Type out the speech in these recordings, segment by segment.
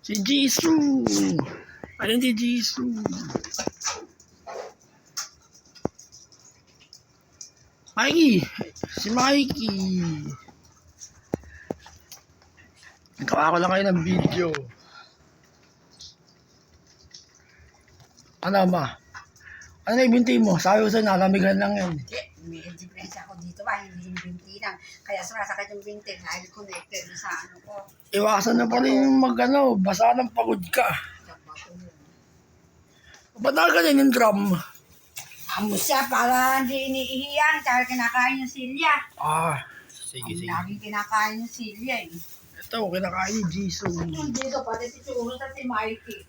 Si Jisoo. Ayun si Jisoo. Mikey. Si Mikey. Nagawa ko lang kayo ng video. Ano ba? Ano na ibinti mo? Sabi ko sa'yo, nalamigan lang yan. May difference ako dito ba, hindi yung binti lang. Kaya sumasakit yung binti dahil connected sa ano ko. Iwasan na pa rin yung basa ng pagod ka. Ba't nakaganyan yung drum? Amo siya para hindi iniihiyan dahil kinakain yung silya. Sige. Laging kinakain yung silya eh. Ito, kinakain ni Jisoo. Hindi ko pati si Churro at si Mikey.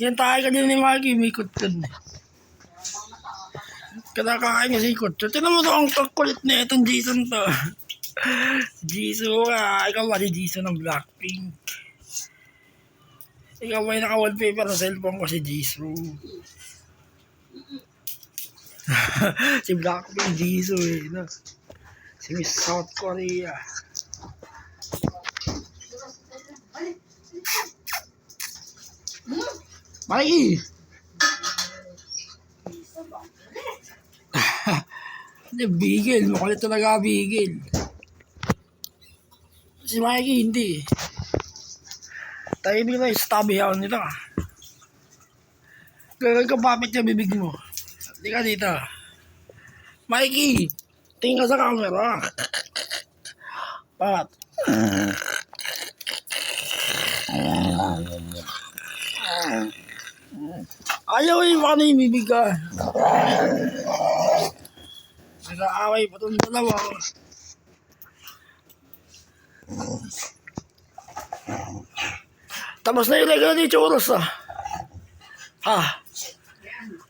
Yan tayo kanina ni Mikey, may kutun. Kinakain niya si kutun. Tinan mo to, ang kulit na itong Jisoo to. Jisoo ikaw ba si Jisoo ng Blackpink? Ikaw ba yung naka-wallpaper sa cellphone ko si Jisoo? Si Blackpink Jisoo no? Si Miss South Korea. Mikey! Hindi, bigil. Makulit talaga bigil. Si Mikey, hindi. Tayo nila, stabby hound nila. Gagawin ka papit yung bibig mo. Hindi ka dito. Mikey! Tingin ka sa camera. Pat. Ayaw baka na yung bibig ka. Nag-aaway pa itong dalawa. Tapos na yung lega ni Choros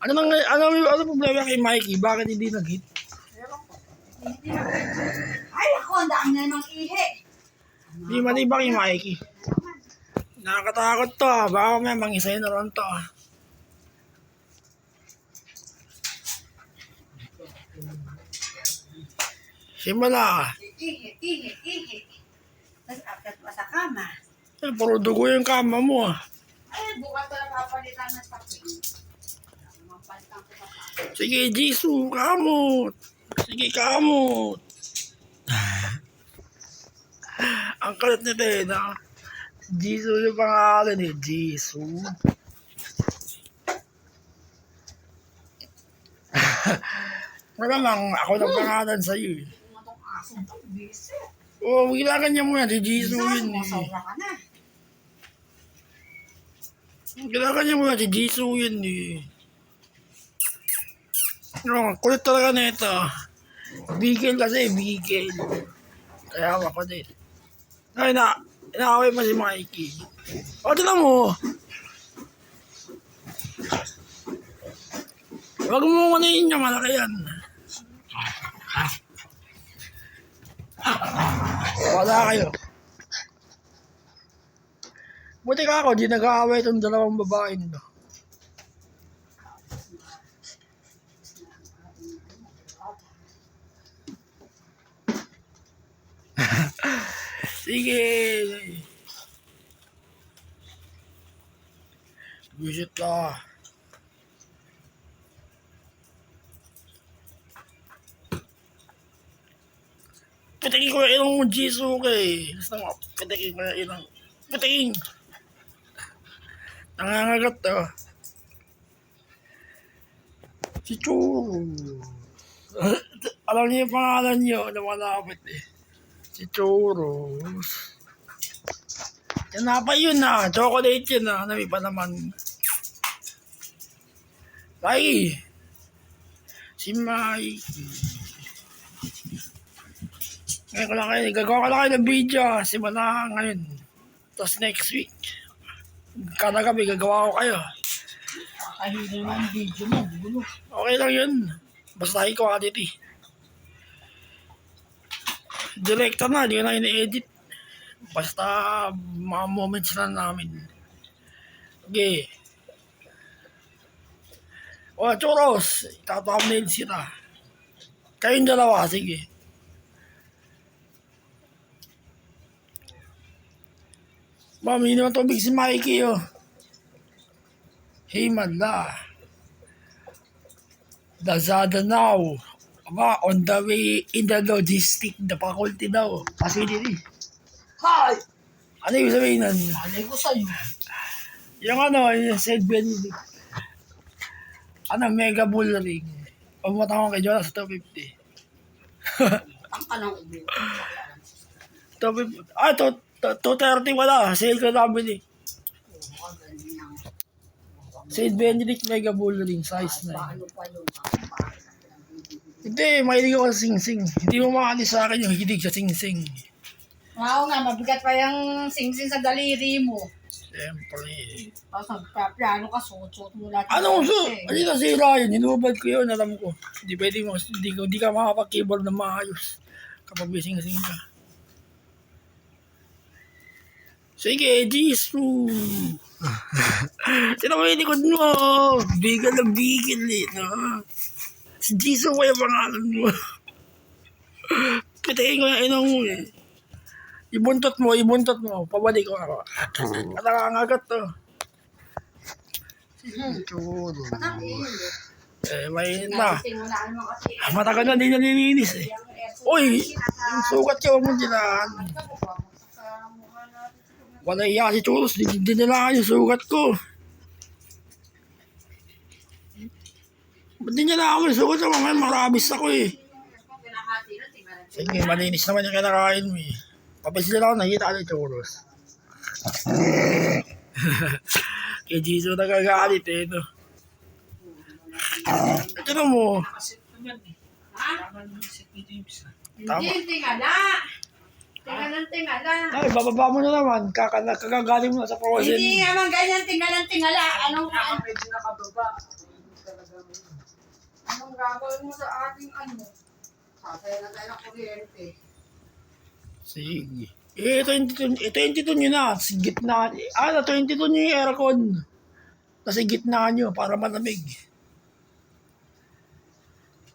Ano problema kay Mikey? Bakit hindi nag-hit? Ay ako, ang dami na namang ihi. Hindi maniba kay Mikey. Nakakatakot to Baka may mangisay na ron to Simula Ihi. Tapos after pa sa kama. puro dugo yung kama mo Ay, bukas ko lang papalitan ng tapin. Mapalitan ko pa. Sige, Jisoo, kamot. Sige, kamot. Ang kalat nito Jisoo yung pangalan Jisoo. Wala lang, ako ng pangalan sa'yo Itong asong to, busy. Wilagan niya muna, si Jisoo yun Masawa ka na. Wilagan niya muna, si Jisoo yun kulit talaga na ito. Bigel kasi, bigel. Kaya ako din. Ay, inaaway pa si Mikey. Tignan mo. Huwag mo manayin niya, malaki yan. Wala kayo. Buti ka ako, di nag-aaway itong dalawang babaeng to. Sige. Visit ka. Patakin ko yung ilong mo, Jisoo Gusto mo, patakin ko yung ilong. Patakin! Nangangagat Si Churro. Alam niyo yung pangalan niyo, lumalapit Si Churros. Tinapay yun chocolate yun Nami pa naman. Mikey! Si Mikey. Gagawa ko lang kayo ng video simula ngayon. Tapos next week. Kada gabi gagawa ko kayo. Kahilo na ang video mo, gulo. Okay lang yun. Basta quality. Director na, di ko na ini-edit. Basta mga moments lang namin. Okay. Choros, tatthumbnail sila. Kayong dalawa, sige. Mami naman tubig si Mikey, oh. Hey, madla. Lazada now. Aba, on the way in the logistic, the faculty daw. Facility. Hoy! Ano yung sabihin nun? Alay ko sa'yo. Yung yung St. Benedict. Mega bull ring. Pumunta ko kay Jonas sa 250. Ang kanang ubo. 250. 230 wala. Sale ko nabili. St. Benedict Mega Bull Ring, size 9. Paano pa yun? Hindi, mahilig ako sa sing-sing. Hindi mo makalis sa akin yung hilig sa sing-sing. Oo nga, mabigat pa yung sing-sing sa daliri mo. Siyempre. Tapos nagpaplano ka, suot-suot mo lahat. Anong so? Ano nasira yun? Hinubad ko yun, alam ko. Hindi pwede mo, hindi ka makapag-keyboard na maayos kapag may sing-sing ka. Sige, Jisoo. Sino mo yung likod mo? Bigil na bigil eh. No? Si Jisoo kaya pangalan mo. Patayin ko yung inong mo eh. Ibuntot mo. Pabalik ko ako. At nakangagat to. Mainit na. Matagal na din nalilinis eh. Uy, yung sugat ka, huwag mo dilaan. Wala iya si Churros, hindi nila yung sugat ko. Ba't di nila ako yung sugat ko? Ngayon marabis ako eh. Sige, malinis naman yung kinakain mo eh. Papasil lang ako, nakita ka ni Churros. Kay Jisoo nagagalit eh. Ito. Ito mo. Hindi, tingala. Tingala. Ay, bababa mo na naman. Kakagaling mo na sa frozen. Hindi naman ganyan, tingala. Anong gagawin mo sa ating ano? Sasaya na tayo ng kuryente. Sige. Eh, 22 nyo na. Sa gitna. 22 nyo yung aircon. Nasa gitna nyo para malamig.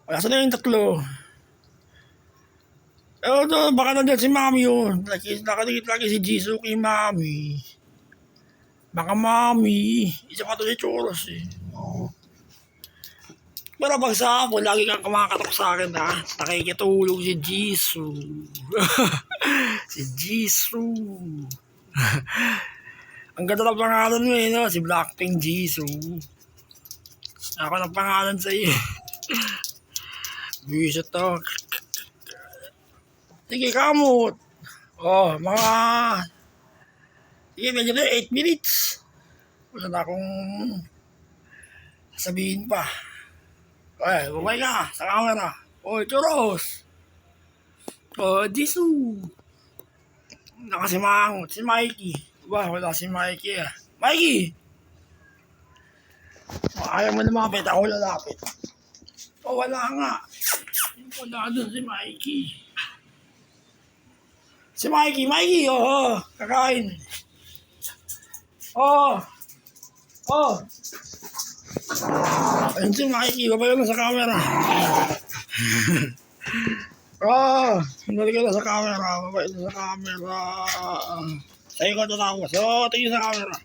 Wala saan na yung tatlo. Baka nandiyan si Mami yun. Nakadikit lagi si Jisoo kay Mami. Baka Mami. Isa pa to si Churros eh. Pero pag sa ako, lagi kang kumakatok sa akin ha. Nakikitulog si Jisoo. Si Jisoo. Ang ganda ng pangalan mo eh, no? Si Blackpink Jisoo. Ako ng pangalan sa iyo. Bisa to. Sige, kamot. Mga... Sige, medyo na 8 minutes. Wala na akong sabihin pa. Okay, bumay ka sa camera. Churros. Jisoo. Nakasimangot si Mikey. Wala si Mikey ah. Mikey! Ayaw mo lumapit, ako lalapit. Wala nga. Wala doon si Mikey. Si Mikey, kakain. Ayun si Mikey, babayo na sa camera. Hindi ka na sa camera, babayo na sa camera. Sa'yo ka tatawa, so tingin sa camera.